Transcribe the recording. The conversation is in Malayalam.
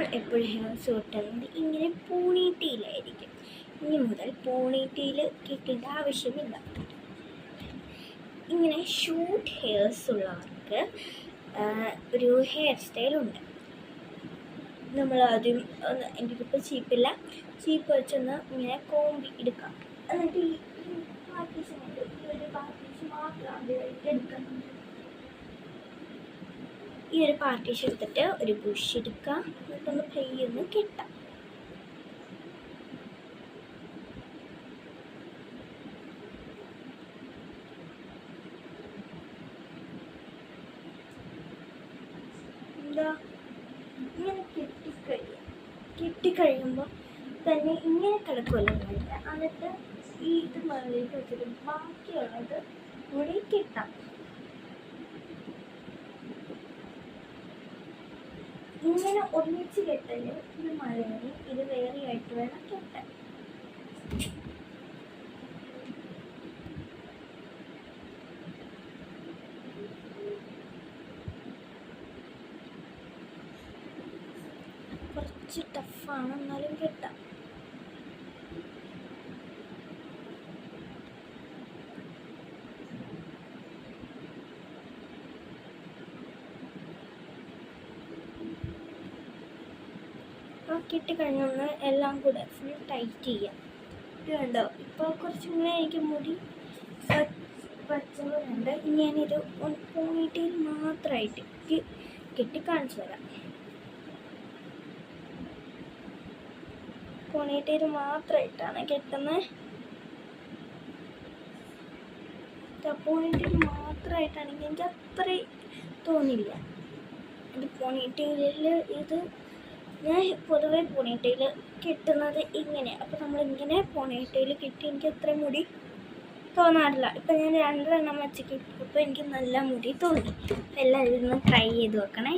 നമ്മൾ എപ്പോഴും ഹെയർസ് വെട്ടുന്നത് ഇങ്ങനെ പോണീറ്റയിലായിരിക്കും. ഇനി മുതൽ പോണീറ്റയിൽ കിട്ടേണ്ട ആവശ്യമില്ല. ഇങ്ങനെ ഷോർട്ട് ഹെയർസ് ഉള്ളവർക്ക് ഒരു ഹെയർ സ്റ്റൈലുണ്ട്. നമ്മൾ ആദ്യം എനിക്കിപ്പോൾ ചീപ്പില്ല, ചീപ്പ് വെച്ചൊന്ന് ഇങ്ങനെ കോമ്പി എടുക്കാം. എന്നിട്ട് ഈ പാർട്ടീഷൻ കൊണ്ട് ഈ ഒരു പാർട്ടീഷൻ മാത്രം ആദ്യമായിട്ട് എടുക്കണം. ഈ ഒരു പാർട്ടീഷൻ എടുത്തിട്ട് ഒരു ബുഷ് എടുക്കാം, എന്നിട്ടൊന്ന് പെയ്യൊന്ന് കെട്ടാം. എന്താ ഇങ്ങനെ കെട്ടിക്കഴിയുമ്പോൾ തന്നെ ഇങ്ങനെ കിടക്കുമല്ലോ വേണ്ട. എന്നിട്ട് ഈ ഇത് മറിയിലേക്ക് വെച്ചിട്ട് ബാക്കിയുള്ളത് കൂടി കെട്ടാം. ഇങ്ങനെ ഒന്നിച്ച് കെട്ടല് ഇത് മഴയും ഇത് വേറെയായിട്ട് വേണം കെട്ടാൻ. കുറച്ച് ടഫാണ്, എന്നാലും കെട്ടാം. കെട്ടിക്കഴിഞ്ഞൊന്ന് എല്ലാം കൂടെ ഫുൾ ടൈറ്റ് ചെയ്യാം. ഇത് കണ്ടോ, ഇപ്പോൾ കുറച്ചും കൂടെ എനിക്ക് മുടി പച്ചമുണ്ട്. ഞാനിത് പോണീറ്റയിൽ മാത്രമായിട്ട് കെട്ടി കാണിച്ചു തരാം. പോണീറ്റയിൽ മാത്രമായിട്ടാണ് കെട്ടുന്നത്. പോണീറ്റയിൽ മാത്രമായിട്ടാണെങ്കിൽ എനിക്ക് അത്രയും തോന്നില്ല. ഇത് പോണീറ്റയിൽ ഇത് ഞാൻ പൊതുവെ പോണീറ്റയിൽ കെട്ടുന്നത് ഇങ്ങനെ. അപ്പോൾ നമ്മളിങ്ങനെ പോണീറ്റയിൽ കെട്ടി എനിക്ക് അത്ര മുടി തോന്നാറില്ല. ഇപ്പം ഞാൻ 2 എണ്ണം വെച്ച് കെട്ടിയപ്പോൾ എനിക്ക് നല്ല മുടി തോന്നി. എല്ലാവരും ഒന്ന് ട്രൈ ചെയ്ത് വെക്കണേ.